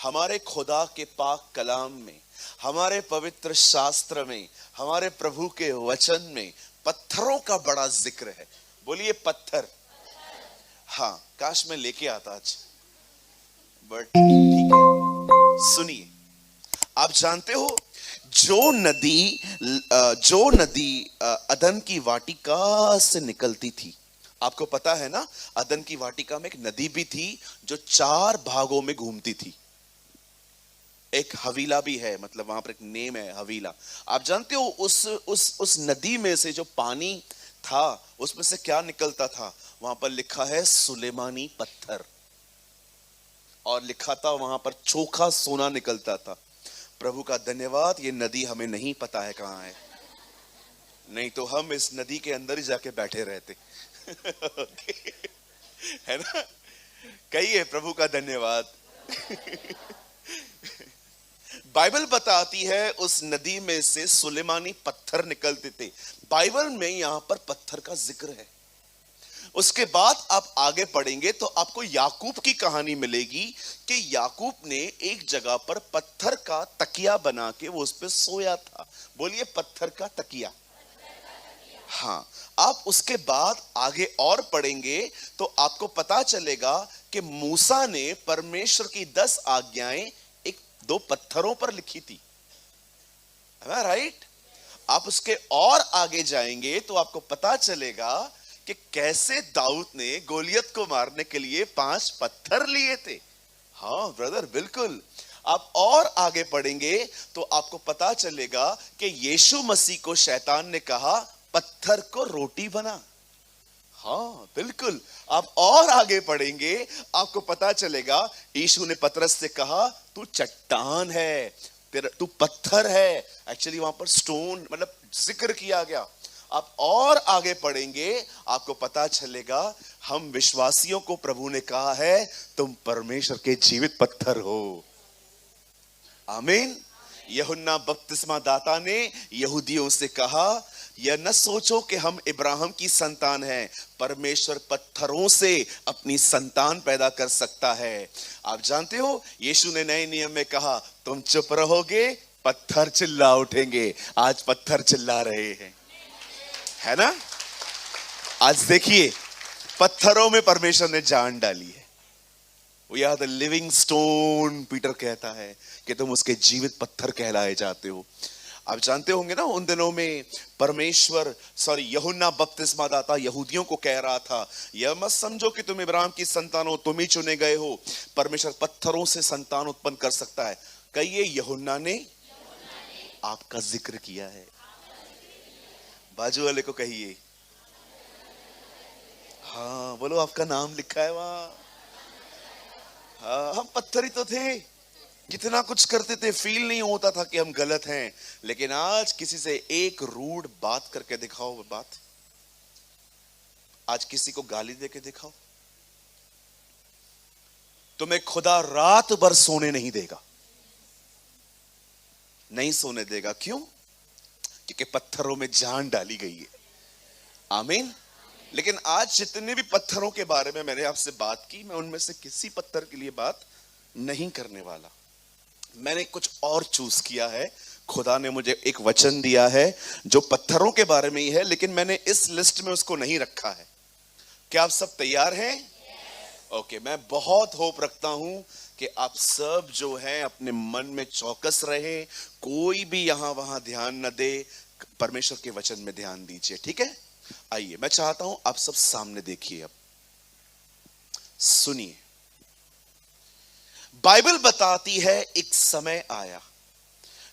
हमारे खुदा के पाक कलाम में, हमारे पवित्र शास्त्र में, हमारे प्रभु के वचन में पत्थरों का बड़ा जिक्र है। बोलिए पत्थर। हाँ, काश मैं लेके आता आज, बट ठीक है। सुनिए, आप जानते हो जो नदी अदन की वाटिका से निकलती थी, आपको पता है ना, अदन की वाटिका में एक नदी भी थी जो 4 भागों में घूमती थी। एक हवीला भी है, मतलब वहां पर एक नेम है हवीला। आप जानते हो उस नदी में से जो पानी था उसमें से क्या निकलता था? वहां पर लिखा है सुलेमानी पत्थर, और लिखा था वहां पर चोखा सोना निकलता था। प्रभु का धन्यवाद, ये नदी हमें नहीं पता है कहां है, नहीं तो हम इस नदी के अंदर ही जाके बैठे रहते। है ना? कहिए प्रभु का धन्यवाद। बाइबल बताती है उस नदी में से सुलेमानी पत्थर निकलते थे। बाइबल में यहां पर पत्थर का जिक्र है। उसके बाद आप आगे पढ़ेंगे तो आपको याकूब की कहानी मिलेगी कि याकूब ने एक जगह पर पत्थर का तकिया बना के वो उस पर सोया था। बोलिए पत्थर का तकिया। हाँ, आप उसके बाद आगे और पढ़ेंगे तो आपको पता चलेगा कि मूसा ने परमेश्वर की 10 आज्ञाएं 1-2 पत्थरों पर लिखी थी। राइट? आप उसके और आगे जाएंगे तो आपको पता चलेगा कि कैसे दाऊद ने गोलियत को मारने के लिए 5 पत्थर लिए थे। हाँ ब्रदर, बिल्कुल। आप और आगे पढ़ेंगे तो आपको पता चलेगा कि यीशु मसीह को शैतान ने कहा पत्थर को रोटी बना। हाँ बिल्कुल। आप और आगे पढ़ेंगे, आपको पता चलेगा यीशु ने पतरस से कहा तू चट्टान है, तेरा तू पत्थर है। एक्चुअली वहां पर स्टोन मतलब जिक्र किया गया। आप और आगे पढ़ेंगे, आपको पता चलेगा हम विश्वासियों को प्रभु ने कहा है तुम परमेश्वर के जीवित पत्थर हो। आमीन। यूहन्ना बपतिस्मा दाता ने यहूदियों से कहा यह न सोचो कि हम इब्राहिम की संतान हैं, परमेश्वर पत्थरों से अपनी संतान पैदा कर सकता है। आप जानते हो यीशु ने नए नियम में कहा तुम चुप रहोगे पत्थर चिल्ला उठेंगे। आज पत्थर चिल्ला रहे हैं, है ना? आज देखिए पत्थरों में परमेश्वर ने जान डाली है। We are the living stone, Peter कहता है कि तुम उसके जीवित पत्थर कहलाए जाते हो। आप जानते होंगे ना, उन दिनों में यूहन्ना बपतिस्मा दाता यहूदियों को कह रहा था यह मत समझो कि तुम इब्राहिम की संतान हो, तुम ही चुने गए हो, परमेश्वर पत्थरों से संतान उत्पन्न कर सकता है। कहिए यूहन्ना ने आपका जिक्र किया है। बाजू वाले को कहिए, हाँ बोलो आपका नाम लिखा है वहां। हाँ, हम पत्थर ही तो थे, कितना कुछ करते थे, फील नहीं होता था कि हम गलत हैं। लेकिन आज किसी से एक रूड बात करके दिखाओ, बात आज किसी को गाली देके दिखाओ, तुम्हें खुदा रात भर सोने नहीं देगा, नहीं सोने देगा। क्यों? क्योंकि पत्थरों में जान डाली गई है। आमीन। लेकिन आज जितने भी पत्थरों के बारे में मैंने आपसे बात की, मैं उनमें से किसी पत्थर के लिए बात नहीं करने वाला। मैंने कुछ और चूज किया है। खुदा ने मुझे एक वचन दिया है जो पत्थरों के बारे में ही है, लेकिन मैंने इस लिस्ट में उसको नहीं रखा है। क्या आप सब तैयार हैं? ओके, मैं बहुत होप रखता हूं कि आप सब जो हैं अपने मन में चौकस रहे, कोई भी यहां वहां ध्यान न दे, परमेश्वर के वचन में ध्यान दीजिए। ठीक है? आइए, मैं चाहता हूं आप सब सामने देखिए, अब सुनिए। बाइबल बताती है एक समय आया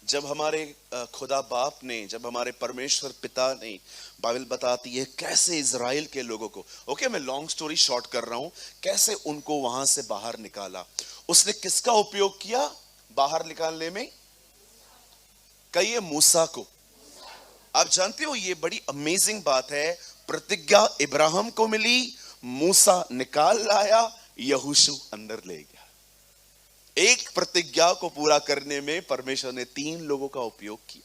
जब हमारे खुदा बाप ने, जब हमारे परमेश्वर पिता ने, बाइबल बताती है कैसे इजराइल के लोगों को, ओके मैं लॉन्ग स्टोरी शॉर्ट कर रहा हूं, कैसे उनको वहां से बाहर निकाला। उसने किसका उपयोग किया बाहर निकालने में? कहिए मूसा को। आप जानते हो ये बड़ी अमेजिंग बात है, प्रतिज्ञा इब्राहिम को मिली, मूसा निकाल लाया, यहोशू अंदर ले गया। एक प्रतिज्ञा को पूरा करने में परमेश्वर ने 3 लोगों का उपयोग किया।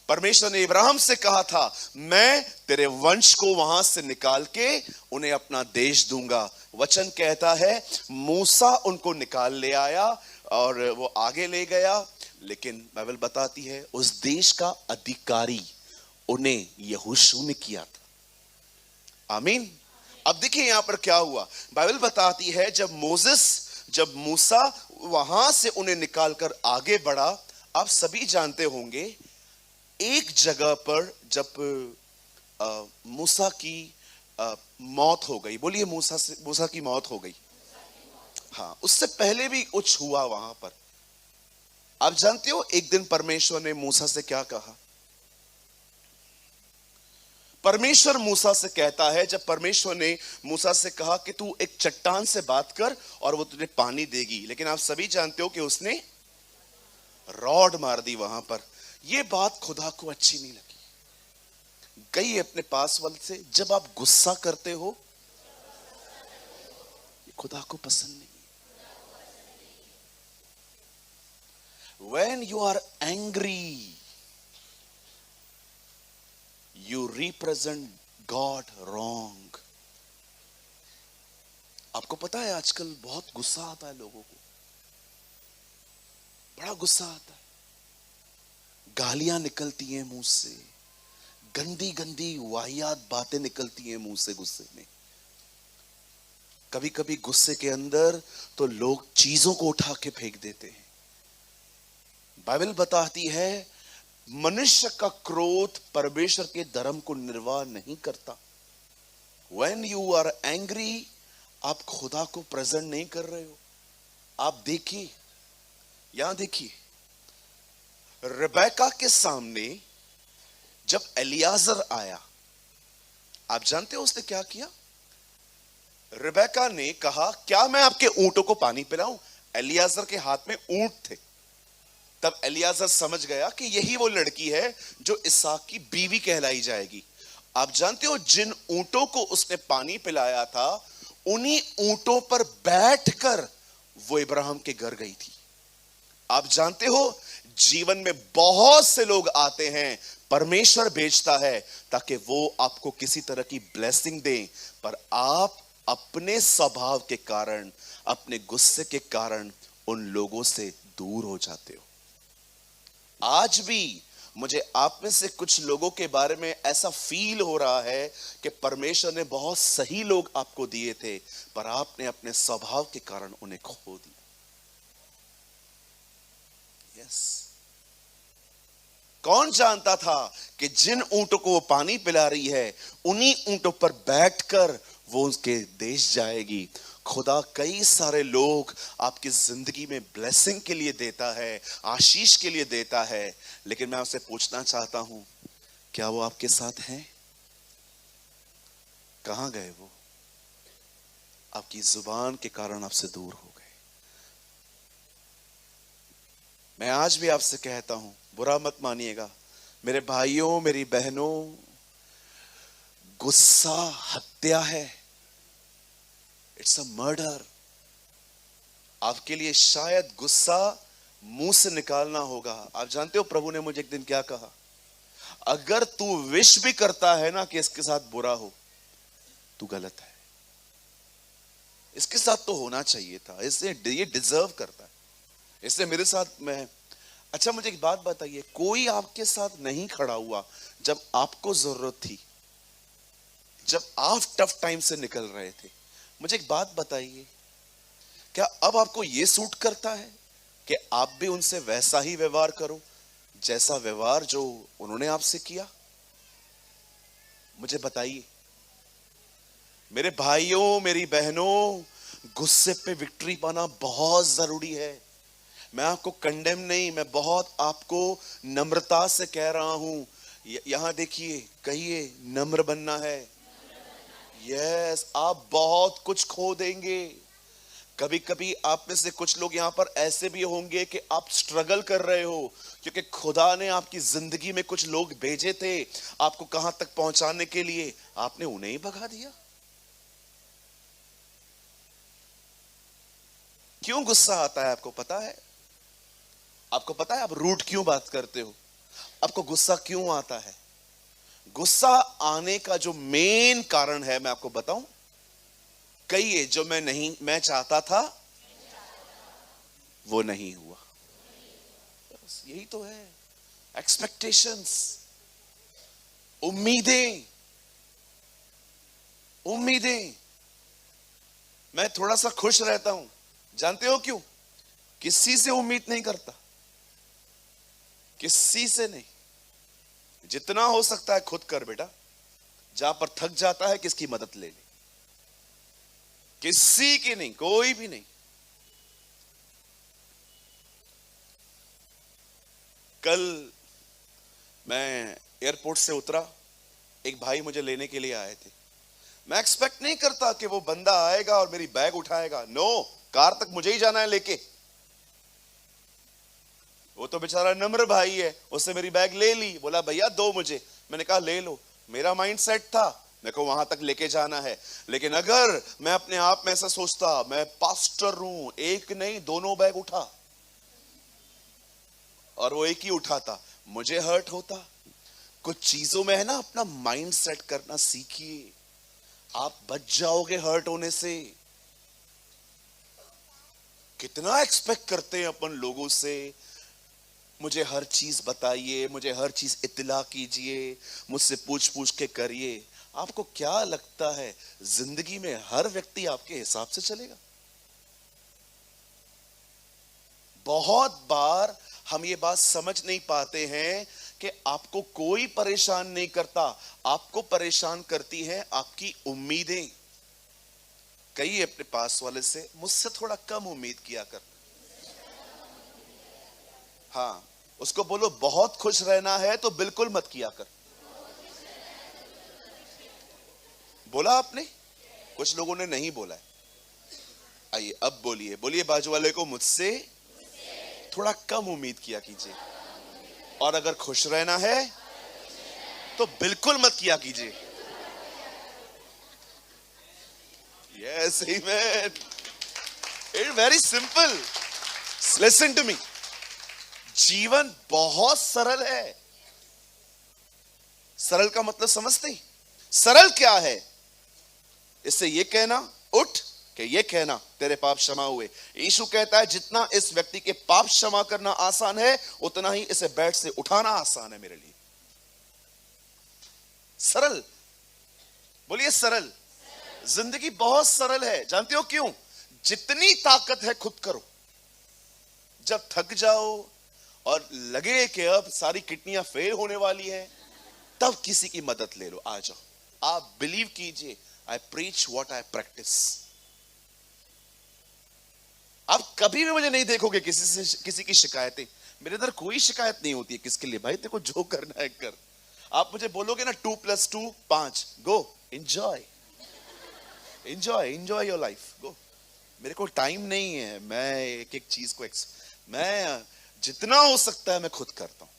परमेश्वर ने इब्राहिम से कहा था मैं तेरे वंश को वहां से निकाल के उन्हें अपना देश दूंगा। वचन कहता है मूसा उनको निकाल ले आया और वो आगे ले गया, लेकिन बाइबल बताती है उस देश का अधिकारी उन्हें यहोशू ने किया था। आमीन। अब देखिए यहां पर क्या हुआ। बाइबल बताती है जब मूसा वहां से उन्हें निकालकर आगे बढ़ा, आप सभी जानते होंगे एक जगह पर जब मूसा की मौत हो गई, बोलिए मूसा की मौत हो गई। हाँ, उससे पहले भी कुछ हुआ वहां पर। आप जानते हो एक दिन परमेश्वर ने मूसा से क्या कहा? परमेश्वर मूसा से कहता है, जब परमेश्वर ने मूसा से कहा कि तू एक चट्टान से बात कर और वो तुझे पानी देगी, लेकिन आप सभी जानते हो कि उसने रॉड मार दी वहां पर। यह बात खुदा को अच्छी नहीं लगी, गई अपने पास वाले से। जब आप गुस्सा करते हो ये खुदा को पसंद नहीं। When you are angry, you represent God wrong. आपको पता है आजकल बहुत गुस्सा आता है लोगों को, बड़ा गुस्सा आता है, गालियां निकलती हैं मुंह से, गंदी गंदी वाहियात बातें निकलती हैं मुंह से गुस्से में। कभी कभी गुस्से के अंदर तो लोग चीजों को उठा के फेंक देते हैं। बाइबल बताती है मनुष्य का क्रोध परमेश्वर के धर्म को निर्वाह नहीं करता। When you are angry, आप खुदा को प्रेजेंट नहीं कर रहे हो। आप देखिए, यहां देखिए, रिबेका के सामने जब एलियाजर आया, आप जानते हो उसने क्या किया? रिबेका ने कहा क्या मैं आपके ऊंटों को पानी पिलाऊं? एलियाजर के हाथ में ऊंट थे। तब एलियाजर समझ गया कि यही वो लड़की है जो इसहाक की बीवी कहलाई जाएगी। आप जानते हो जिन ऊंटों को उसने पानी पिलाया था, उन्हीं ऊंटों पर बैठकर वो इब्राहिम के घर गई थी। आप जानते हो जीवन में बहुत से लोग आते हैं, परमेश्वर भेजता है ताकि वो आपको किसी तरह की ब्लेसिंग दें, पर आप अपने स्वभाव के कारण, अपने गुस्से के कारण उन लोगों से दूर हो जाते हो। आज भी मुझे आप में से कुछ लोगों के बारे में ऐसा फील हो रहा है कि परमेश्वर ने बहुत सही लोग आपको दिए थे, पर आपने अपने स्वभाव के कारण उन्हें खो दिया। यस, कौन जानता था कि जिन ऊंटों को वो पानी पिला रही है, उन्हीं ऊंटों पर बैठकर वो उसके देश जाएगी। खुदा कई सारे लोग आपकी जिंदगी में ब्लेसिंग के लिए देता है, आशीष के लिए देता है, लेकिन मैं आपसे पूछना चाहता हूं, क्या वो आपके साथ हैं? कहां गए वो? आपकी जुबान के कारण आपसे दूर हो गए। मैं आज भी आपसे कहता हूं, बुरा मत मानिएगा मेरे भाइयों, मेरी बहनों, गुस्सा हत्या है। It's a murder. आपके लिए शायद गुस्सा मुंह से निकालना होगा। आप जानते हो प्रभु ने मुझे एक दिन क्या कहा? अगर तू विश भी करता है ना कि इसके साथ बुरा हो, तू गलत है। इसके साथ तो होना चाहिए था, इससे ये डिजर्व करता है, इससे मेरे साथ में। अच्छा मुझे एक बात बताइए, कोई आपके साथ नहीं खड़ा हुआ जब आपको जरूरत थी, जब आप टफ टाइम से निकल रहे थे? मुझे एक बात बताइए, क्या अब आपको यह सूट करता है कि आप भी उनसे वैसा ही व्यवहार करो जैसा व्यवहार जो उन्होंने आपसे किया? मुझे बताइए मेरे भाइयों, मेरी बहनों, गुस्से पे विक्ट्री पाना बहुत जरूरी है। मैं आपको कंडेम नहीं, मैं बहुत आपको नम्रता से कह रहा हूं। यहां देखिए, कहिए नम्र बनना है। यस, आप बहुत कुछ खो देंगे। कभी कभी आप में से कुछ लोग यहां पर ऐसे भी होंगे कि आप स्ट्रगल कर रहे हो, क्योंकि खुदा ने आपकी जिंदगी में कुछ लोग भेजे थे आपको कहां तक पहुंचाने के लिए, आपने उन्हें ही भगा दिया। क्यों गुस्सा आता है आपको पता है? आपको पता है आप रूट क्यों बात करते हो? आपको गुस्सा क्यों आता है? गुस्सा आने का जो मेन कारण है मैं आपको बताऊं, कहिए, जो मैं चाहता था वो नहीं हुआ। बस यही तो है। एक्सपेक्टेशंस, उम्मीदें। मैं थोड़ा सा खुश रहता हूं, जानते हो क्यों? किसी से उम्मीद नहीं करता, किसी से नहीं। जितना हो सकता है खुद कर बेटा। जहां पर थक जाता है किसकी मदद ले ले, किसी की नहीं, कोई भी नहीं। कल मैं एयरपोर्ट से उतरा, एक भाई मुझे लेने के लिए आए थे। मैं एक्सपेक्ट नहीं करता कि वो बंदा आएगा और मेरी बैग उठाएगा। नो, कार तक मुझे ही जाना है लेके। वो तो बेचारा नम्र भाई है, उससे मेरी बैग ले ली, बोला भैया दो मुझे। मैंने कहा ले लो। मेरा माइंड सेट था, मेरे को वहां तक लेके जाना है। लेकिन अगर मैं अपने आप में ऐसा सोचता, मैं पास्टर हूं, एक नहीं दोनों बैग उठा, और वो एक ही उठाता, मुझे हर्ट होता। कुछ चीजों में है ना, अपना माइंड सेट करना सीखिए, आप बच जाओगे हर्ट होने से। कितना एक्सपेक्ट करते हैं अपन लोगों से, मुझे हर चीज बताइए, मुझे हर चीज इत्तला कीजिए, मुझसे पूछ पूछ के करिए। आपको क्या लगता है जिंदगी में हर व्यक्ति आपके हिसाब से चलेगा? बहुत बार हम ये बात समझ नहीं पाते हैं कि आपको कोई परेशान नहीं करता, आपको परेशान करती हैं आपकी उम्मीदें। कहिए अपने पास वाले से, मुझसे थोड़ा कम उम्मीद किया कर। हाँ, उसको बोलो बहुत खुश रहना है तो बिल्कुल मत किया कर। बोला आपने? कुछ लोगों ने नहीं बोला है। आइए अब बोलिए, बोलिए बाजू वाले को, मुझसे थोड़ा कम उम्मीद किया कीजिए, और अगर खुश रहना है तो बिल्कुल मत किया कीजिए। Yes, amen. It's very simple. Listen to me, जीवन बहुत सरल है। सरल का मतलब समझते? सरल क्या है? इससे ये कहना उठ, कि ये कहना तेरे पाप क्षमा हुए। यीशु कहता है जितना इस व्यक्ति के पाप क्षमा करना आसान है, उतना ही इसे बेड से उठाना आसान है मेरे लिए। सरल, बोलिए सरल। जिंदगी बहुत सरल है। जानते हो क्यों? जितनी ताकत है खुद करो। जब थक जाओ और लगे कि अब सारी किडनियां फेल होने वाली हैं, तब किसी की मदद ले लो, आ जाओ। आप बिलीव कीजिए, आई प्रीच व्हाट आई प्रैक्टिस। आप कभी भी मुझे नहीं देखोगे किसी की शिकायतें। मेरे अंदर कोई शिकायत नहीं होती है। किसके लिए भाई? तेरे को जो करना है कर। आप मुझे बोलोगे ना 2 + 2 5, go enjoy, enjoy your life, go. मेरे को टाइम नहीं है, मैं एक एक चीज को मैं जितना हो सकता है मैं खुद करता हूं,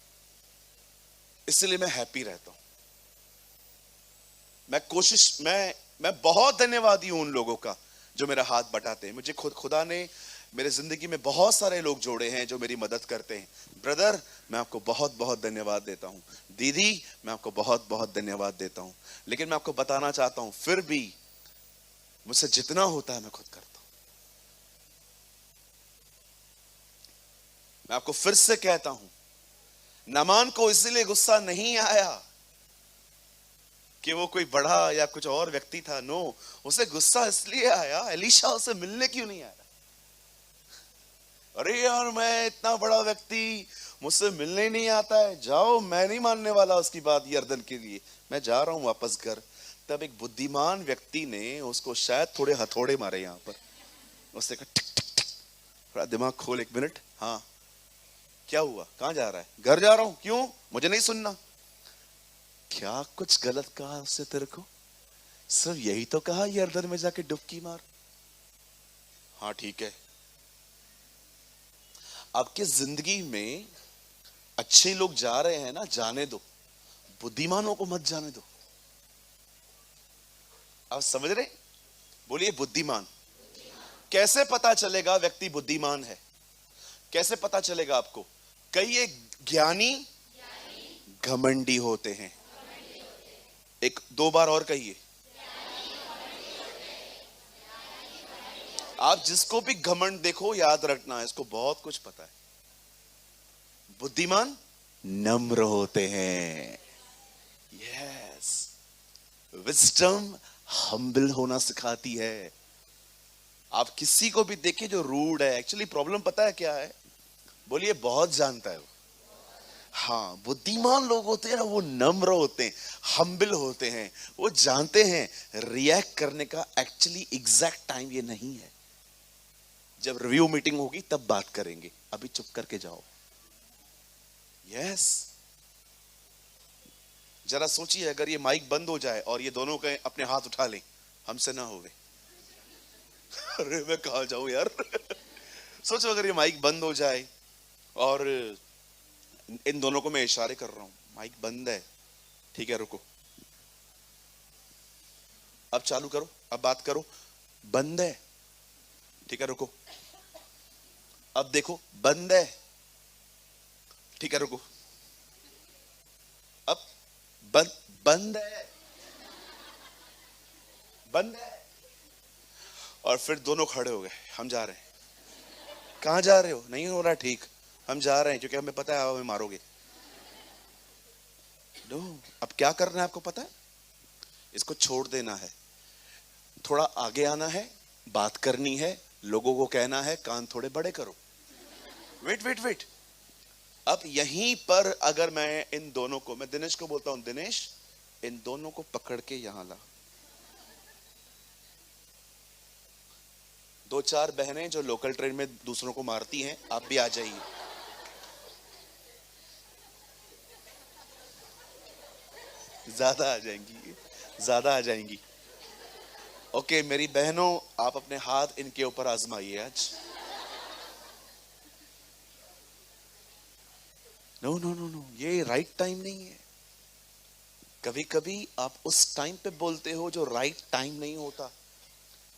इसलिए मैं हैप्पी रहता हूं। मैं बहुत धन्यवादी हूं उन लोगों का जो मेरा हाथ बटाते हैं। मुझे खुदा ने मेरे जिंदगी में बहुत सारे लोग जोड़े हैं जो मेरी मदद करते हैं। ब्रदर, मैं आपको बहुत बहुत धन्यवाद देता हूं। दीदी, मैं आपको बहुत बहुत धन्यवाद देता हूं। लेकिन मैं आपको बताना चाहता हूं, फिर भी मुझसे जितना होता है मैं खुद करता हूं। मैं आपको फिर से कहता हूं, नामान को इसलिए गुस्सा नहीं आया कि वो कोई बड़ा या कुछ और व्यक्ति था। नो, उसे गुस्सा इसलिए आया, एलीशा उसे मिलने क्यों नहीं आया? अरे यार, मैं इतना बड़ा व्यक्ति, मुझसे मिलने नहीं आता है। जाओ, मैं नहीं मानने वाला उसकी बात यर्दन के लिए, मैं जा रहा हूं वापस घर। तब एक बुद्धिमान व्यक्ति ने उसको शायद थोड़े हथौड़े मारे यहां पर। उसने कहा टिक टिक टिक, थोड़ा दिमाग खोल, 1 मिनट। हाँ, क्या हुआ? कहां जा रहा है? घर जा रहा हूं। क्यों? मुझे नहीं सुनना। क्या कुछ गलत कहा उससे तेरे को? सिर्फ यही तो कहा यर्दन में जाके डुबकी मार। हाँ ठीक है। आपके जिंदगी में अच्छे लोग जा रहे हैं ना, जाने दो, बुद्धिमानों को मत जाने दो। आप समझ रहे? बोलिए बुद्धिमान। कैसे पता चलेगा व्यक्ति बुद्धिमान है? कैसे पता चलेगा आपको? कई एक ज्ञानी घमंडी होते हैं। एक 2 बार और कहिए। आप जिसको भी घमंड देखो, याद रखना इसको बहुत कुछ पता है। बुद्धिमान नम्र होते हैं। यस, विजडम हम्बल होना सिखाती है। आप किसी को भी देखिए जो रूड है, एक्चुअली प्रॉब्लम पता है क्या है? बोलिए, बहुत जानता है वो। हाँ, बुद्धिमान लोग होते हैं ना, वो नम्र होते हैं, हम्बल होते हैं। वो जानते हैं रिएक्ट करने का एक्चुअली एग्जैक्ट टाइम ये नहीं है। जब रिव्यू मीटिंग होगी तब बात करेंगे, अभी चुप करके जाओ। यस, जरा सोचिए अगर ये माइक बंद हो जाए और ये दोनों के अपने हाथ उठा लें, हमसे ना होवे। अरे मैं कहा जाऊं यार। सोचो अगर ये माइक बंद हो जाए और इन दोनों को मैं इशारे कर रहा हूं, माइक बंद है, ठीक है रुको, अब चालू करो, अब बात करो, बंद है, ठीक है रुको, अब देखो बंद है, ठीक है रुको, अब बंद बंद है, बंद है। और फिर दोनों खड़े हो गए, हम जा रहे हैं। कहां जा रहे हो? नहीं हो रहा ठीक, हम जा रहे हैं क्योंकि हमें पता है आप हमें मारोगे। नो, अब क्या करना है आपको पता है? इसको छोड़ देना है, थोड़ा आगे आना है, बात करनी है, लोगों को कहना है कान थोड़े बड़े करो। वेट वेट वेट, अब यहीं पर अगर मैं इन दोनों को, मैं दिनेश को बोलता हूं, दिनेश इन दोनों को पकड़ के यहां ला। दो चार बहनें जो लोकल ट्रेन में दूसरों को मारती हैं, आप भी आ जाइए। ज्यादा आ जाएंगी, ज्यादा आ जाएंगी। ओके मेरी बहनों, आप अपने हाथ इनके ऊपर आजमाइए आज। नो नो नो नो, ये राइट टाइम नहीं है। कभी कभी आप उस टाइम पे बोलते हो जो राइट टाइम नहीं होता।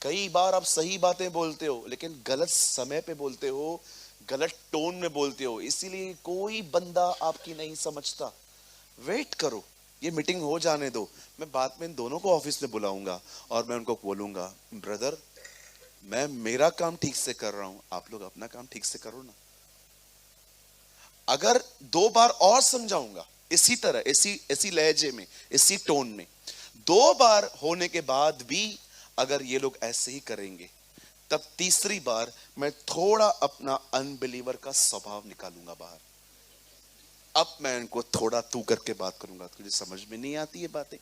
कई बार आप सही बातें बोलते हो लेकिन गलत समय पे बोलते हो, गलत टोन में बोलते हो, इसीलिए कोई बंदा आपकी नहीं समझता। वेट करो, ये मीटिंग हो जाने दो, मैं बाद में इन दोनों को ऑफिस में बुलाऊंगा और मैं उनको बोलूंगा, ब्रदर मैं मेरा काम ठीक से कर रहा हूं, आप लोग अपना काम ठीक से करो ना। अगर दो बार और समझाऊंगा इसी तरह, इसी लहजे में, इसी टोन में, दो बार होने के बाद भी अगर ये लोग ऐसे ही करेंगे, तब तीसरी बार मैं थोड़ा अपना अनबिलीवर का स्वभाव निकालूंगा बाहर। अब मैं इनको थोड़ा तू करके बात करूंगा, तुझे समझ में नहीं आती ये बातें।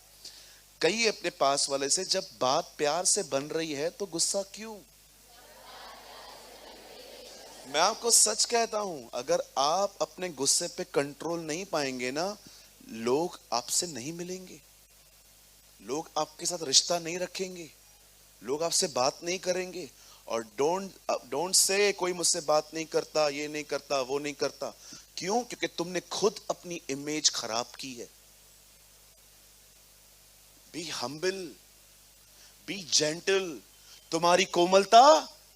कई अपने पास वाले से, जब बात प्यार से बन रही है तो गुस्सा क्यों? मैं आपको सच कहता हूं, अगर आप अपने गुस्से पे कंट्रोल नहीं पाएंगे ना, लोग आपसे नहीं मिलेंगे, लोग आपके साथ रिश्ता नहीं रखेंगे, लोग आपसे बात नहीं करेंगे। और डोंट से कोई मुझसे बात नहीं करता, ये नहीं करता, वो नहीं करता। क्यों? क्योंकि तुमने खुद अपनी इमेज खराब की है। बी हम्बल, बी जेंटल, तुम्हारी कोमलता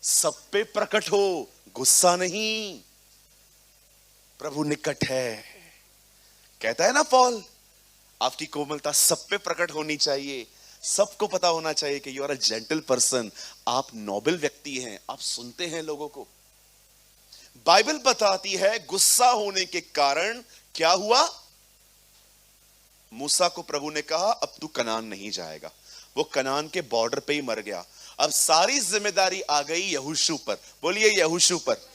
सब पे प्रकट हो, गुस्सा नहीं। प्रभु निकट है, कहता है ना पॉल, आपकी कोमलता सब पे प्रकट होनी चाहिए, सबको पता होना चाहिए कि you are a gentle person, आप नोबल व्यक्ति हैं, आप सुनते हैं लोगों को। बाइबल बताती है गुस्सा होने के कारण क्या हुआ। मूसा को प्रभु ने कहा अब तू कनान नहीं जाएगा, वो कनान के बॉर्डर पे ही मर गया। अब सारी जिम्मेदारी आ गई यहोशू पर, बोलिए यहोशू पर।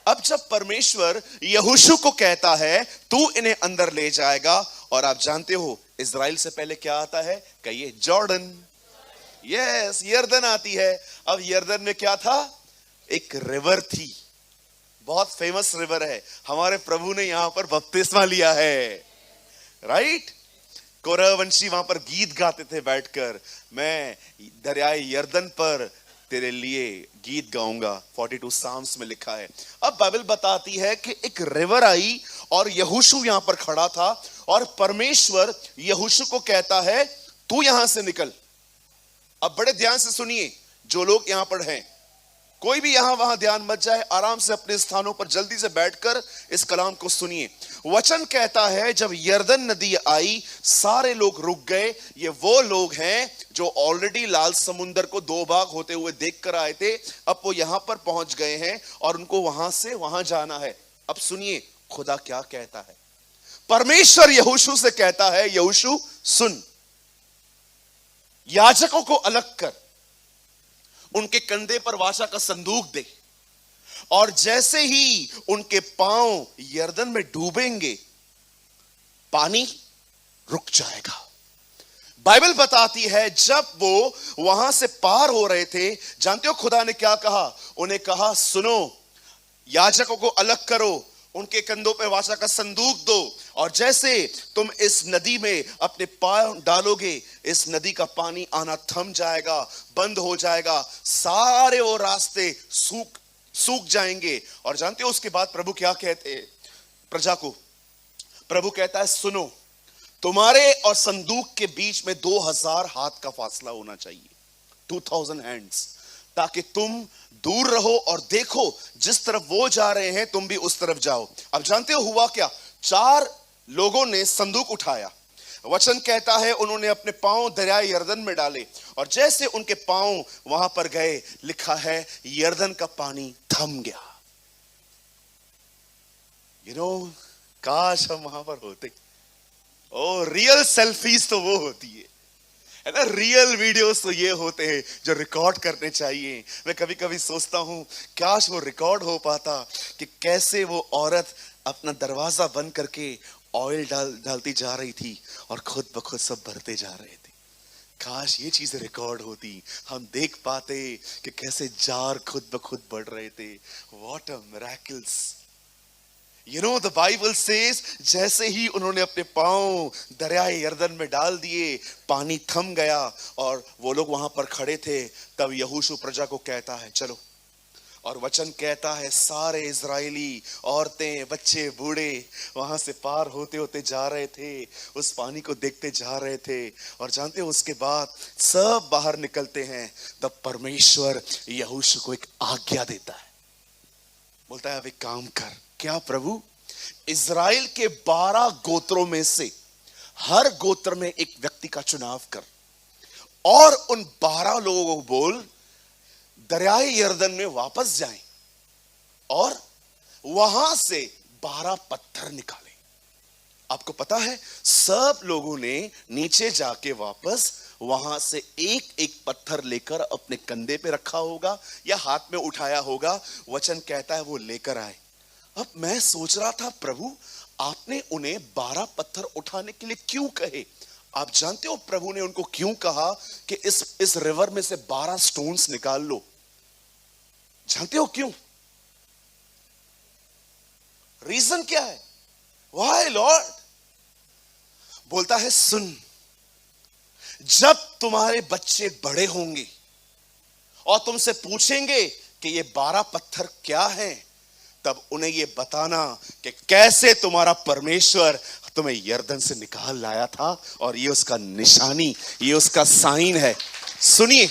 अब जब परमेश्वर यहोशू को कहता है तू इन्हें अंदर ले जाएगा, और आप जानते हो इजराइल से पहले क्या आता है, कहिए जॉर्डन। यस, यर्दन आती है। अब यर्दन में क्या था? एक रिवर थी, बहुत फेमस रिवर है, हमारे प्रभु ने यहां पर बपतिस्मा लिया है, राइट। कोरहवंशी वहां पर गीत गाते थे बैठकर, मैं दरियाए यर्दन पर तेरे लिए गीत गाऊंगा, 42 साम्स में लिखा है। अब बाइबल बताती है कि एक रिवर आई और यहोशू यहां पर खड़ा था, और परमेश्वर यहोशू को कहता है तू यहां से निकल। अब बड़े ध्यान से सुनिए जो लोग यहां पर हैं, कोई भी यहां वहां ध्यान मत जाए, आराम से अपने स्थानों पर जल्दी से बैठकर इस कलाम को सुनिए। वचन कहता है जब यरदन नदी आई सारे लोग रुक गए। ये वो लोग हैं जो ऑलरेडी लाल समुंदर को दो भाग होते हुए देख कर आए थे, अब वो यहां पर पहुंच गए हैं और उनको वहां से वहां जाना है। अब सुनिए खुदा क्या कहता है। परमेश्वर यहोशू से कहता है, यहोशू सुन, याजकों को अलग कर, उनके कंधे पर वाचा का संदूक दे, और जैसे ही उनके पांव यरदन में डूबेंगे पानी रुक जाएगा। बाइबल बताती है जब वो वहां से पार हो रहे थे, जानते हो खुदा ने क्या कहा? उन्हें कहा सुनो, याजकों को अलग करो, उनके कंधों पे वाचा का संदूक दो, और जैसे तुम इस नदी में अपने पांव डालोगे इस नदी का पानी आना थम जाएगा, बंद हो जाएगा, सारे वो रास्ते सूख जाएंगे। और जानते हो उसके बाद प्रभु क्या कहते हैं प्रजा को? प्रभु कहता है सुनो, तुम्हारे और संदूक के बीच में 2000 हाथ का फासला होना चाहिए, 2000 हैंड्स, ताकि तुम दूर रहो और देखो जिस तरफ वो जा रहे हैं तुम भी उस तरफ जाओ। अब जानते हो हुआ क्या? 4 लोगों ने संदूक उठाया। वचन कहता है उन्होंने अपने पांव दरिया यरदन में डाले, और जैसे उनके पांव वहां पर गए, लिखा है यरदन का पानी थम गया। काश हम वहां पर होते। ओ रियल सेल्फीज तो वो होती है ना, रियल वीडियोस तो ये होते हैं जो रिकॉर्ड करने चाहिए। मैं कभी कभी सोचता हूं काश वो रिकॉर्ड हो पाता कि कैसे वो औरत अपना दरवाजा बंद करके ऑयल डालती जा रही थी और खुद ब खुद सब भरते जा रहे थे। काश ये चीजें रिकॉर्ड होती, हम देख पाते कि कैसे जार खुद ब खुद बढ़ रहे थे। What a miracles. the Bible says जैसे ही उन्होंने अपने पांव दरिया यरदन में डाल दिए, पानी थम गया और वो लोग वहां पर खड़े थे। तब यहोशू प्रजा को कहता है चलो, और वचन कहता है सारे इजरायली, औरतें, बच्चे, बूढ़े वहां से पार होते होते जा रहे थे, उस पानी को देखते जा रहे थे। और जानते हो उसके बाद सब बाहर निकलते हैं, तब परमेश्वर यहोशू को एक आज्ञा देता है, बोलता है अब एक काम कर। क्या प्रभु? इज़राइल के 12 गोत्रों में से हर गोत्र में एक व्यक्ति का चुनाव कर, और उन 12 लोगों को बोल दरियाए यरदन में वापस जाएं और वहां से 12 पत्थर निकालें। आपको पता है सब लोगों ने नीचे जाके वापस वहां से एक एक पत्थर लेकर अपने कंधे पे रखा होगा या हाथ में उठाया होगा। वचन कहता है वो लेकर आए। अब मैं सोच रहा था प्रभु आपने उन्हें 12 पत्थर उठाने के लिए क्यों कहे? आप जानते हो प्रभु ने उनको क्यों कहा कि इस रिवर में से 12 स्टोन्स निकाल लो? जानते हो क्यों? रीजन क्या है? Why Lord? बोलता है सुन, जब तुम्हारे बच्चे बड़े होंगे और तुमसे पूछेंगे कि ये 12 पत्थर क्या हैं, तब उन्हें ये बताना कि कैसे तुम्हारा परमेश्वर तुम्हें यरदन से निकाल लाया था, और ये उसका निशानी, ये उसका साइन है। सुनिए,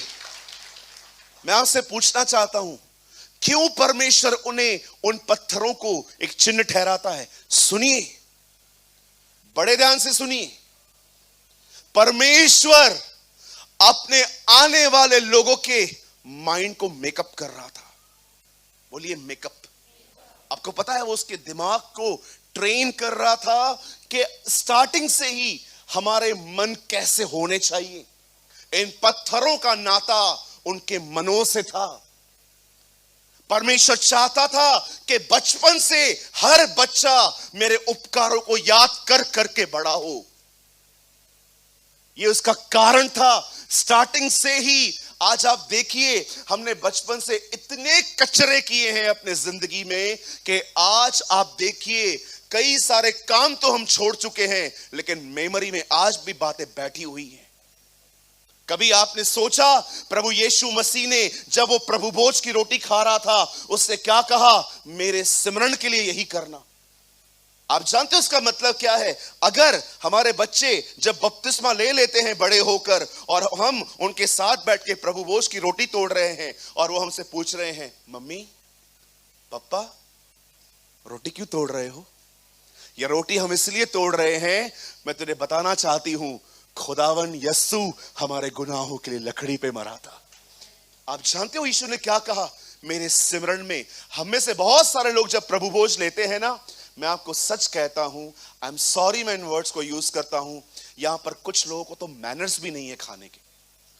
मैं आपसे पूछना चाहता हूं क्यों परमेश्वर उन्हें उन पत्थरों को एक चिन्ह ठहराता है? सुनिए, बड़े ध्यान से सुनिए। परमेश्वर अपने आने वाले लोगों के माइंड को मेकअप कर रहा था। बोलिए मेकअप। आपको पता है वो उसके दिमाग को ट्रेन कर रहा था कि स्टार्टिंग से ही हमारे मन कैसे होने चाहिए। इन पत्थरों का नाता उनके मनों से था। परमेश्वर चाहता था कि बचपन से हर बच्चा मेरे उपकारों को याद कर करके बड़ा हो। यह उसका कारण था स्टार्टिंग से ही। आज आप देखिए, हमने बचपन से इतने कचरे किए हैं अपने जिंदगी में कि आज आप देखिए कई सारे काम तो हम छोड़ चुके हैं, लेकिन मेमोरी में आज भी बातें बैठी हुई हैं। कभी आपने सोचा प्रभु यीशु मसीह ने जब वो प्रभु भोज की रोटी खा रहा था, उसने क्या कहा? मेरे सिमरन के लिए यही करना। आप जानते हो उसका मतलब क्या है? अगर हमारे बच्चे जब बपतिस्मा ले लेते हैं बड़े होकर, और हम उनके साथ बैठ के प्रभु भोज की रोटी तोड़ रहे हैं, और वो हमसे पूछ रहे हैं, मम्मी पापा रोटी क्यों तोड़ रहे हो? ये रोटी हम इसलिए तोड़ रहे हैं, मैं तुझे बताना चाहती हूं, खुदावन यस्सु हमारे गुनाहों के लिए लकड़ी पे मरा था। आप जानते हो यीशु ने क्या कहा? मेरे सिमरन में हम में से बहुत सारे लोग जब प्रभु भोज लेते हैं ना, मैं आपको सच कहता हूं, आई एम सॉरी मैं इन वर्ड्स को यूज करता हूं, यहां पर कुछ लोगों को तो मैनर्स भी नहीं है खाने के।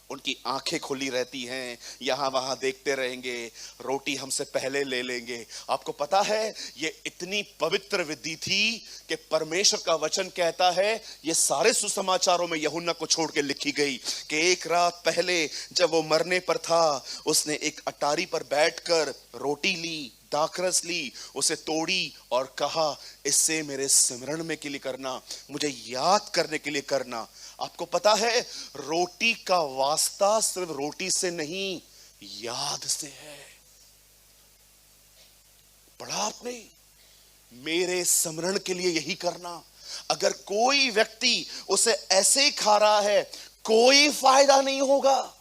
उनकी आंखें खुली रहती हैं, यहां वहां देखते रहेंगे, रोटी हमसे पहले ले लेंगे। आपको पता है ये इतनी पवित्र विधि थी कि परमेश्वर का वचन कहता है, ये सारे सुसमाचारों में यूहन्ना को छोड़ के लिखी गई कि एक रात पहले जब वो मरने पर था, उसने एक अटारी पर बैठकर रोटी ली, दाखरस ली, उसे तोड़ी और कहा, इससे मेरे सिमरन में के लिए करना, मुझे याद करने के लिए करना। आपको पता है रोटी का वास्ता सिर्फ रोटी से नहीं, याद से है। पढ़ा आपने? मेरे सिमरन के लिए यही करना। अगर कोई व्यक्ति उसे ऐसे ही खा रहा है, कोई फायदा नहीं होगा,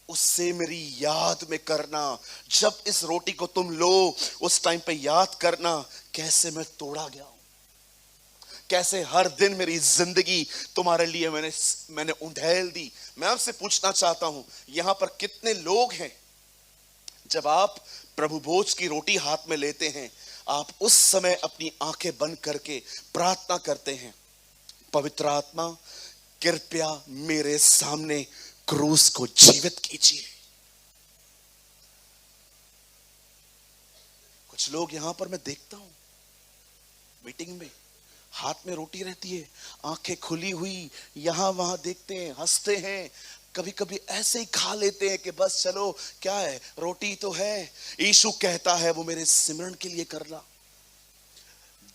उससे मेरी याद में करना। जब इस रोटी को तुम लो, उस टाइम पे याद करना, कैसे मैं तोड़ा गया हूं, कैसे हर दिन मेरी जिंदगी तुम्हारे लिए मैंने उंडेल दी। मैं आपसे पूछना चाहता हूं, यहां पर कितने लोग हैं, जब आप प्रभु भोज की रोटी हाथ में लेते हैं, आप उस समय अपनी आंखें बंद करके प्रार्थना करते हैं, पवित्र आत्मा कृपया मेरे सामने क्रूस को जीवित कीजिए। कुछ लोग यहां पर मैं देखता हूं मीटिंग में, हाथ में रोटी रहती है, आंखें खुली हुई, यहां वहां देखते हैं, हंसते हैं, कभी कभी ऐसे ही खा लेते हैं कि बस चलो क्या है, रोटी तो है। यीशु कहता है वो मेरे सिमरन के लिए करना।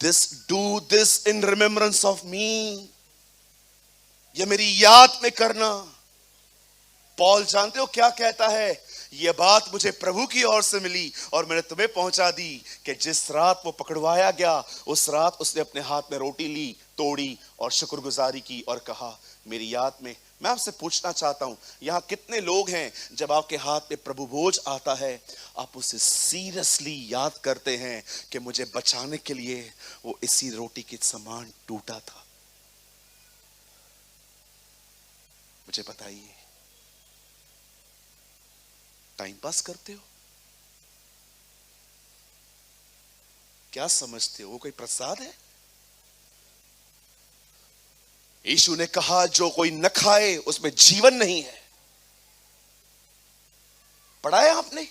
Do this in remembrance of me, ये मेरी याद में करना। पॉल जानते हो क्या कहता है? यह बात मुझे प्रभु की ओर से मिली और मैंने तुम्हें पहुंचा दी कि जिस रात वो पकड़वाया गया, उस रात उसने अपने हाथ में रोटी ली, तोड़ी और शुक्रगुजारी की और कहा, मेरी याद में। मैं आपसे पूछना चाहता हूं, यहां कितने लोग हैं जब आपके हाथ में प्रभु भोज आता है, आप उसे सीरियसली याद करते हैं कि मुझे बचाने के लिए वो इसी रोटी के समान टूटा था? मुझे बताइए, टाइम पास करते हो? क्या समझते हो वो कोई प्रसाद है? यीशु ने कहा, जो कोई न खाए उसमें जीवन नहीं है। पढ़ा है आपने?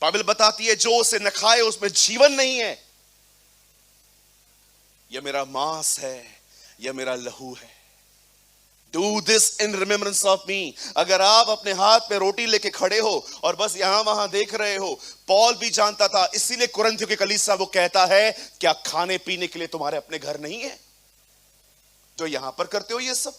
बाइबल बताती है जो उसे न खाए उसमें जीवन नहीं है। यह मेरा मांस है, यह मेरा लहू है। Do this in remembrance of me. अगर आप अपने हाथ में रोटी लेके खड़े हो और बस यहां वहां देख रहे हो, पौल भी जानता था, इसीलिए कुरिन्थियों के कलीसिया वो कहता है, क्या खाने पीने के लिए तुम्हारे अपने घर नहीं है जो यहां पर करते हो ये सब?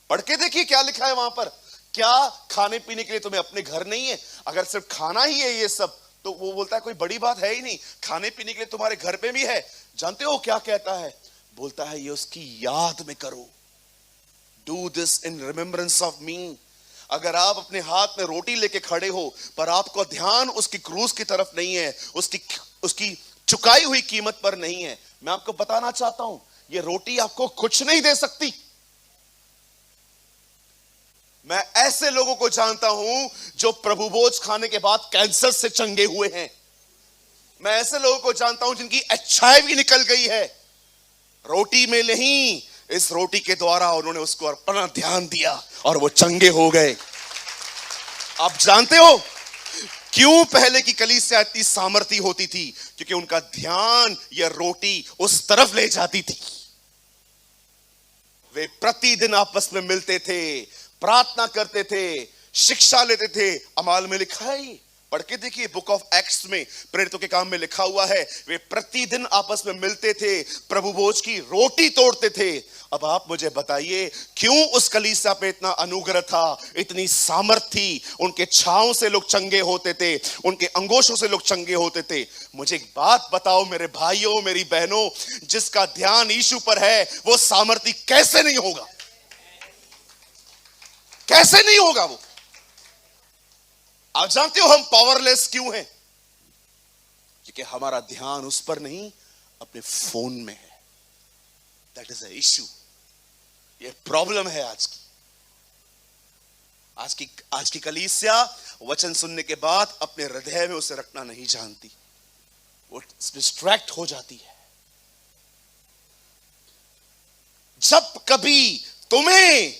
पढ़ के देखिए क्या लिखा है वहां पर। क्या खाने पीने के लिए तुम्हें अपने घर नहीं है? अगर सिर्फ खाना ही है ये सब, तो वो बोलता है कोई बड़ी बात है ही नहीं, खाने पीने के लिए तुम्हारे घर पे भी है। जानते हो क्या कहता है? बोलता है ये उसकी याद में करो। Do this in remembrance of me. अगर आप अपने हाथ में रोटी लेके खड़े हो पर आपका ध्यान उसकी क्रूस की तरफ नहीं है, उसकी चुकाई हुई कीमत पर नहीं है, मैं आपको बताना चाहता हूं, ये रोटी आपको कुछ नहीं दे सकती। मैं ऐसे लोगों को जानता हूं जो प्रभु भोज खाने के बाद कैंसर से चंगे हुए हैं। मैं ऐसे लोगों को जानता हूं जिनकी HIV निकल गई है। रोटी में नहीं, इस रोटी के द्वारा उन्होंने उसको अपना ध्यान दिया और वो चंगे हो गए। आप जानते हो क्यों पहले की कलीसिया इतनी सामर्थी होती थी? क्योंकि उनका ध्यान या रोटी उस तरफ ले जाती थी। वे प्रतिदिन आपस में मिलते थे, प्रार्थना करते थे, शिक्षा लेते थे। अमाल में लिखा है पढ़ के देखिए, बुक ऑफ एक्ट्स में, प्रेरितों के काम में लिखा हुआ है, वे प्रतिदिन आपस में मिलते थे, प्रभु भोज की रोटी तोड़ते थे। अब आप मुझे बताइए, क्यों उस कलीसिया पे इतना अनुग्रह था, इतनी सामर्थ थी? उनके छांव से लोग चंगे होते थे, उनके अंगोशों से लोग चंगे होते थे। मुझे एक बात बताओ मेरे भाइयों, मेरी बहनों, जिसका ध्यान यीशु पर है, वो सामर्थी कैसे नहीं होगा? कैसे नहीं होगा वो? आप जानते हो हम पावरलेस क्यों हैं? क्योंकि हमारा ध्यान उस पर नहीं, अपने फोन में है। That is a issue. ये प्रॉब्लम है आज की कलीसिया वचन सुनने के बाद अपने हृदय में उसे रखना नहीं जानती, वो डिस्ट्रैक्ट हो जाती है। जब कभी तुम्हें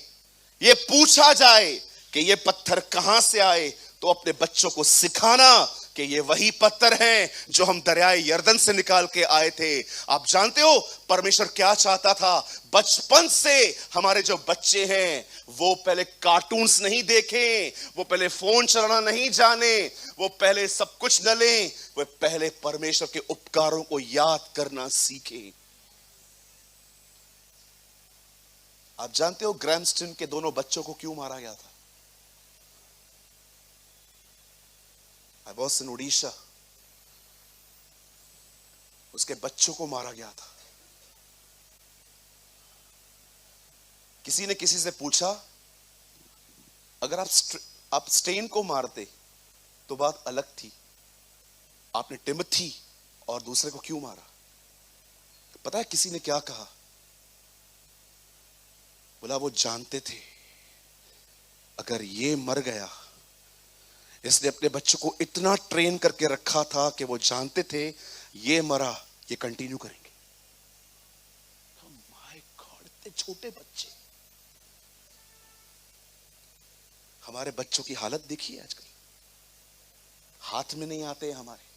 ये पूछा जाए कि ये पत्थर कहां से आए, तो अपने बच्चों को सिखाना कि ये वही पत्थर हैं जो हम दरियाए यर्दन से निकाल के आए थे। आप जानते हो परमेश्वर क्या चाहता था? बचपन से हमारे जो बच्चे हैं वो पहले कार्टून्स नहीं देखें, वो पहले फोन चलाना नहीं जाने, वो पहले सब कुछ न लें, वो पहले परमेश्वर के उपकारों को याद करना सीखें। आप जानते हो ग्रैमस्टन के दोनों बच्चों को क्यों मारा गया था? I was in Orissa. उसके बच्चों को मारा गया था। किसी ने किसी से पूछा, अगर आप स्टेन को मारते तो बात अलग थी, आपने टिमोथी और दूसरे को क्यों मारा? पता है किसी ने क्या कहा? बोला वो जानते थे अगर ये मर गया, इसने अपने बच्चों को इतना ट्रेन करके रखा था कि वो जानते थे ये मरा, ये कंटिन्यू करेंगे। माय गॉड, इतने छोटे बच्चे। हमारे बच्चों की हालत देखिए आजकल, हाथ में नहीं आते हमारे।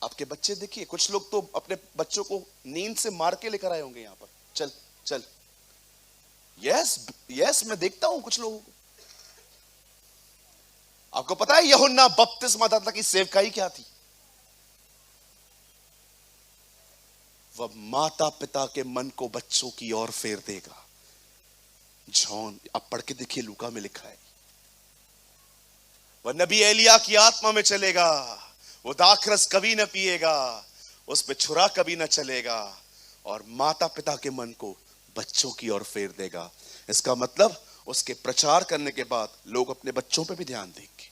आपके बच्चे देखिए, कुछ लोग तो अपने बच्चों को नींद से मार के लेकर आए होंगे यहां पर। चल चल, यस मैं देखता हूं कुछ लोगों को। आपको पता है यूहन्ना बपतिस्मा दाता की सेवकाई क्या थी? वह माता पिता के मन को बच्चों की ओर फेर देगा। जॉन, आप पढ़ के देखिए, लूका में लिखा है। वह नबी एलिया की आत्मा में चलेगा, वो दाखरस कभी न पिएगा, उस पे छुरा कभी न चलेगा, और माता पिता के मन को बच्चों की ओर फेर देगा। इसका मतलब उसके प्रचार करने के बाद लोग अपने बच्चों पे भी ध्यान देंगे।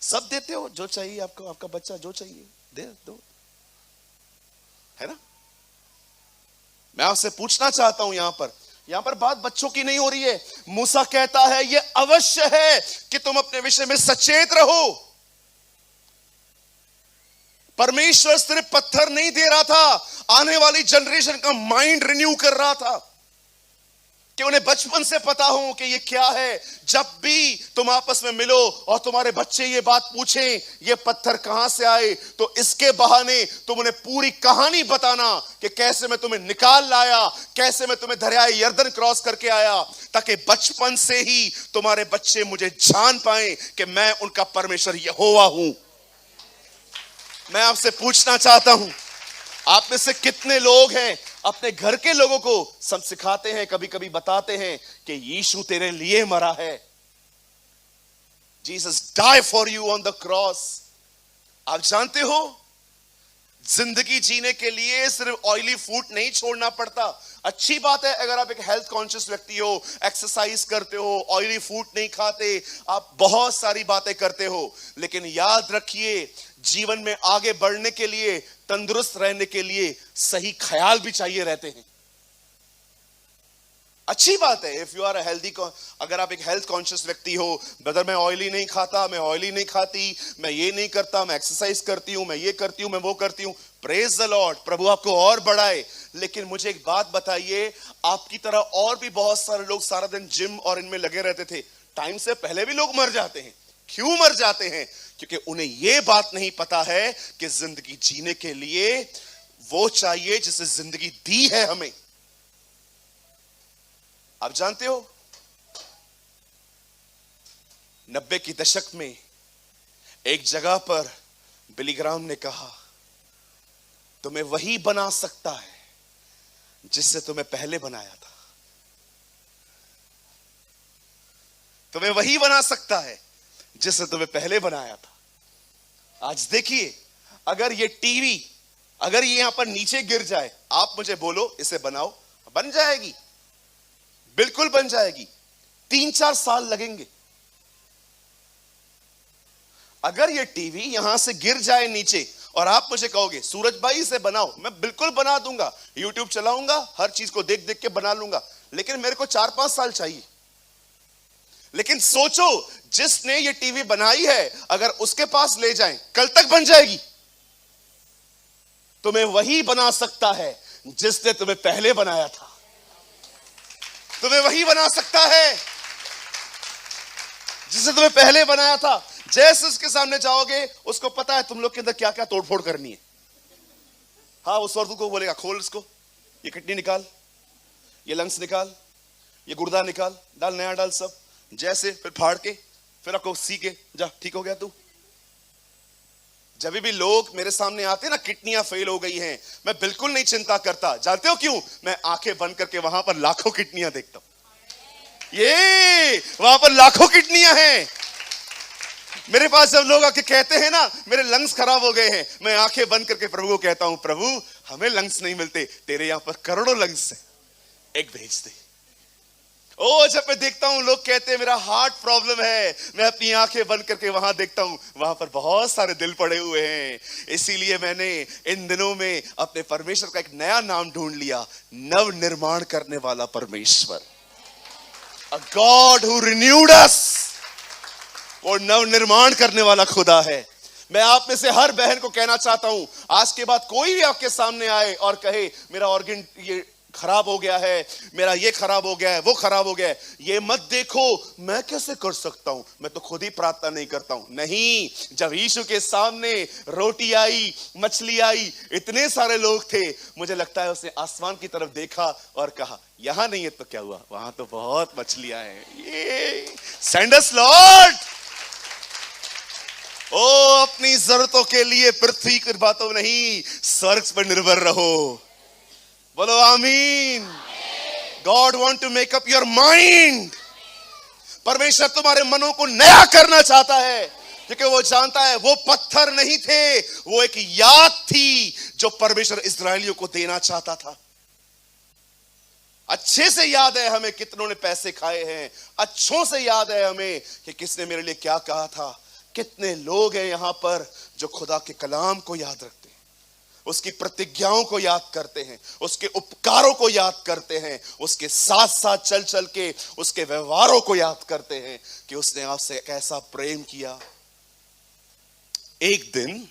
सब देते हो जो चाहिए आपको, आपका बच्चा जो चाहिए दे दो, है ना? मैं आपसे पूछना चाहता हूं, यहां पर बात बच्चों की नहीं हो रही है। मूसा कहता है यह अवश्य है कि तुम अपने विषय में सचेत रहो। परमेश्वर सिर्फ पत्थर नहीं दे रहा था, आने वाली जनरेशन का माइंड रिन्यू कर रहा था कि उन्हें बचपन से पता हो कि ये क्या है। जब भी तुम आपस में मिलो और तुम्हारे बच्चे ये बात पूछें ये पत्थर कहां से आए, तो इसके बहाने तुम उन्हें पूरी कहानी बताना कि कैसे मैं तुम्हें निकाल लाया, कैसे मैं तुम्हें दरियाए यर्दन क्रॉस करके आया, ताकि बचपन से ही तुम्हारे बच्चे मुझे जान पाएं कि मैं उनका परमेश्वर यहोवा हूं। मैं आपसे पूछना चाहता हूं, आप में से कितने लोग हैं अपने घर के लोगों को सब सिखाते हैं, कभी कभी बताते हैं कि यीशु तेरे लिए मरा है, Jesus die for you on the cross. आप जानते हो जिंदगी जीने के लिए सिर्फ ऑयली फूड नहीं छोड़ना पड़ता। अच्छी बात है अगर आप एक हेल्थ कॉन्शियस व्यक्ति हो, एक्सरसाइज करते हो, ऑयली फूड नहीं खाते, आप बहुत सारी बातें करते हो, लेकिन याद रखिए जीवन में आगे बढ़ने के लिए, तंदुरुस्त रहने के लिए सही ख्याल भी चाहिए रहते हैं। अच्छी बात है if you are a healthy, अगर आप एक हेल्थ कॉन्शियस व्यक्ति हो, ब्रदर मैं ऑयली नहीं खाता, मैं ऑयली नहीं खाती, मैं ये नहीं करता, मैं एक्सरसाइज करती हूं, मैं ये करती हूं, मैं वो करती हूं, प्रेज द लॉर्ड, प्रभु आपको और बढ़ाए। लेकिन मुझे एक बात बताइए, आपकी तरह और भी बहुत सारे लोग सारा दिन जिम और इनमें लगे रहते थे, टाइम से पहले भी लोग मर जाते हैं। क्यों मर जाते हैं? क्योंकि उन्हें यह बात नहीं पता है कि जिंदगी जीने के लिए वो चाहिए जिसे जिंदगी दी है हमें। आप जानते हो 90 की दशक में एक जगह पर बिली ग्राहम ने कहा, तुम्हें वही बना सकता है जिससे तुम्हें पहले बनाया था। तुम्हें वही बना सकता है जिससे तुम्हें पहले बनाया था। आज देखिए, अगर ये टीवी, अगर ये यहां पर नीचे गिर जाए, आप मुझे बोलो इसे बनाओ, बन जाएगी, बिल्कुल बन जाएगी। 3-4 साल लगेंगे। अगर ये टीवी यहां से गिर जाए नीचे और आप मुझे कहोगे सूरज भाई इसे बनाओ, मैं बिल्कुल बना दूंगा, यूट्यूब चलाऊंगा, हर चीज को देख देख के बना लूंगा, लेकिन मेरे को 4-5 साल चाहिए। लेकिन सोचो, जिसने ये टीवी बनाई है, अगर उसके पास ले जाएं, कल तक बन जाएगी। तुम्हें वही बना सकता है जिसने तुम्हें पहले बनाया था। तुम्हें वही बना सकता है जिसने तुम्हें पहले बनाया था। जैसे उसके सामने जाओगे, उसको पता है तुम लोग के अंदर क्या क्या तोड़फोड़ करनी है। हाँ, उस औरत को बोलेगा, खोल इसको, ये किडनी निकाल, ये लंग्स निकाल, ये गुर्दा निकाल, डाल नया डाल, सब जैसे, फिर फाड़ के, फिर आपको सी के जा, ठीक हो गया तू। जब भी लोग मेरे सामने आते ना, किडनियां फेल हो गई हैं, मैं बिल्कुल नहीं चिंता करता। जानते हो क्यों? मैं आंखें बंद करके वहां पर लाखों किडनियां देखता हूं। ये वहां पर लाखों किडनियां हैं। मेरे पास जब लोग आके कहते हैं ना मेरे लंग्स खराब हो गए हैं, मैं आंखें बंद करके प्रभु को कहता हूं, प्रभु हमें लंग्स नहीं मिलते, तेरे यहां पर करोड़ों लंग्स हैं, एक भेज दे। ओ, जब मैं देखता हूं लोग कहते हैं मेरा हार्ट प्रॉब्लम है, मैं अपनी आंखें बंद करके वहां देखता हूं, वहां पर बहुत सारे दिल पड़े हुए हैं। इसीलिए मैंने इन दिनों में अपने परमेश्वर का एक नया नाम ढूंढ लिया, नव निर्माण करने वाला परमेश्वर। अ गॉड हु रिन्यूड अस। वो नव निर्माण करने वाला खुदा है। मैं आप में से हर बहन को कहना चाहता हूं, आज के बाद कोई भी आपके सामने आए और कहे मेरा ऑर्गन ये खराब हो गया है, मेरा ये खराब हो गया है, वो खराब हो गया है, ये मत देखो मैं कैसे कर सकता हूं, मैं तो खुद ही प्रार्थना नहीं करता हूं। नहीं, जब यीशु के सामने रोटी आई, मछली आई, इतने सारे लोग थे, मुझे लगता है उसने आसमान की तरफ देखा और कहा यहां नहीं है तो क्या हुआ, वहां तो बहुत मछलियां हैं, ये सेंड अस लॉर्ड। ओ, अपनी जरूरतों के लिए पृथ्वी की बातों नहीं, स्वर्ग पर निर्भर रहो। बोलो आमीन। God want to make up your mind. परमेश्वर तुम्हारे मनों को नया करना चाहता है, क्योंकि वो जानता है वो पत्थर नहीं थे, वो एक याद थी जो परमेश्वर इस्राएलियों को देना चाहता था। अच्छे से याद है हमें कितनों ने पैसे खाए हैं, अच्छों से याद है हमें कि किसने मेरे लिए क्या कहा था। कितने लोग हैं यहां पर जो खुदा के कलाम को याद रखते हैं, उसकी प्रतिज्ञाओं को याद करते हैं, उसके उपकारों को याद करते हैं, उसके साथ साथ चल चल के उसके व्यवहारों को याद करते हैं कि उसने आपसे कैसा प्रेम किया। एक दिन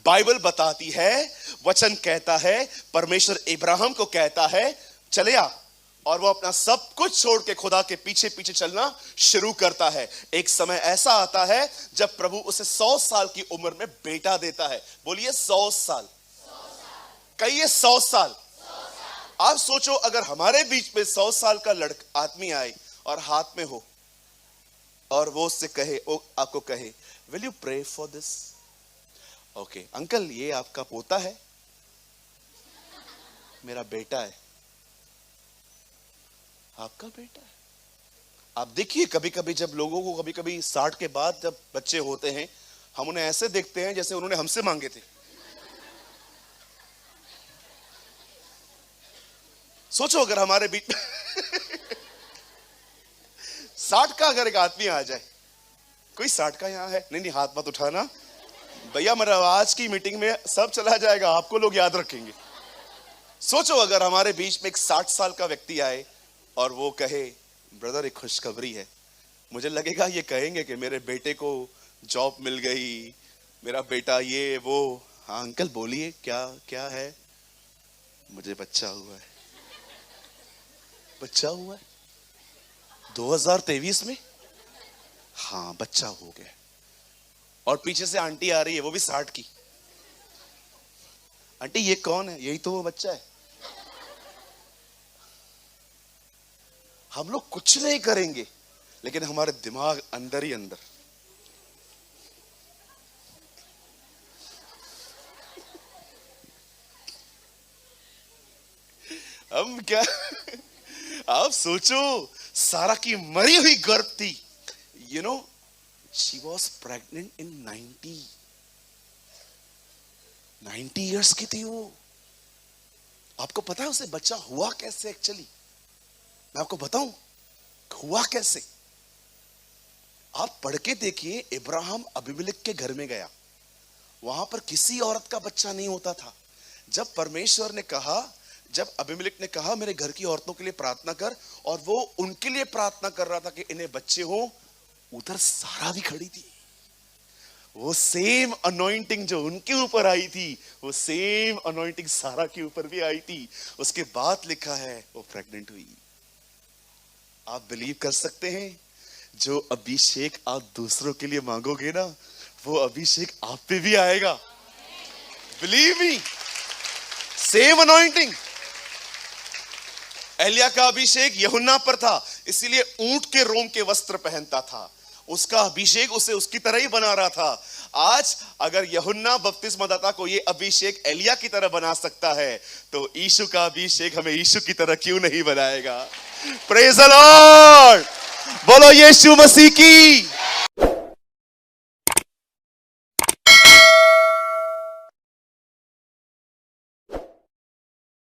बाइबल बताती है, वचन कहता है, परमेश्वर इब्राहिम को कहता है चले आ, और वो अपना सब कुछ छोड़ के खुदा के पीछे पीछे चलना शुरू करता है। एक समय ऐसा आता है जब प्रभु उसे 100 साल की उम्र में बेटा देता है। बोलिए 100 साल, कहिए 100 साल। आप सोचो, अगर हमारे बीच में 100 साल का लड़का आदमी आए और हाथ में हो और वो उससे कहे, आपको कहे will you pray for this. Okay uncle, ये आपका पोता है, मेरा बेटा है। आपका बेटा है। आप देखिए, कभी कभी जब लोगों को कभी कभी 60 के बाद जब बच्चे होते हैं, हम उन्हें ऐसे देखते हैं जैसे उन्होंने हमसे मांगे थे। सोचो अगर हमारे बीच 60 का अगर एक आदमी आ जाए, कोई 60 का यहां है? नहीं, हाथ मत उठाना भैया, मेरा आज की मीटिंग में सब चला जाएगा, आपको लोग याद रखेंगे। सोचो अगर हमारे बीच में एक 60 साल का व्यक्ति आए और वो कहे ब्रदर एक खुशखबरी है। मुझे लगेगा ये कहेंगे कि मेरे बेटे को जॉब मिल गई, मेरा बेटा ये वो। हाँ अंकल बोलिए, क्या क्या है? मुझे बच्चा हुआ है। बच्चा हुआ है 2023 में? हाँ बच्चा हो गया। और पीछे से आंटी आ रही है, वो भी 60 की। आंटी ये कौन है? यही तो वो बच्चा है। हम लोग कुछ नहीं करेंगे, लेकिन हमारे दिमाग अंदर ही अंदर हम क्या आप सोचो, सारा की मरी हुई गर्भ थी, you know, she was pregnant in 90 years की थी वो। आपको पता है उसे बच्चा हुआ कैसे? एक्चुअली मैं आपको बताऊं हुआ कैसे। आप पढ़ के देखिए, इब्राहिम अबीमेलेक के घर में गया, वहां पर किसी औरत का बच्चा नहीं होता था। जब परमेश्वर ने कहा, जब अबीमेलेक ने कहा मेरे घर की औरतों के लिए प्रार्थना कर, और वो उनके लिए प्रार्थना कर रहा था कि इन्हें बच्चे हो, उधर सारा भी खड़ी थी। वो सेम अनॉइंटिंग जो उनके ऊपर आई थी, वो सेम अनॉइंटिंग सारा के ऊपर भी आई थी। उसके बाद लिखा है वो प्रेग्नेंट हुई। आप बिलीव कर सकते हैं, जो अभिषेक आप दूसरों के लिए मांगोगे ना, वो अभिषेक आप पे भी आएगा। Believe me, same anointing. एलिया का अभिषेक यूहन्ना पर था, इसीलिए ऊंट के रोम के वस्त्र पहनता था। उसका अभिषेक उसे उसकी तरह ही बना रहा था। आज अगर यूहन्ना बपतिस्मादाता को ये अभिषेक एलिया की तरह बना सकता है, तो यीशु का अभिषेक हमें यीशु की तरह क्यों नहीं बनाएगा? प्रेज़ द लॉर्ड, बोलो यीशु मसीह की।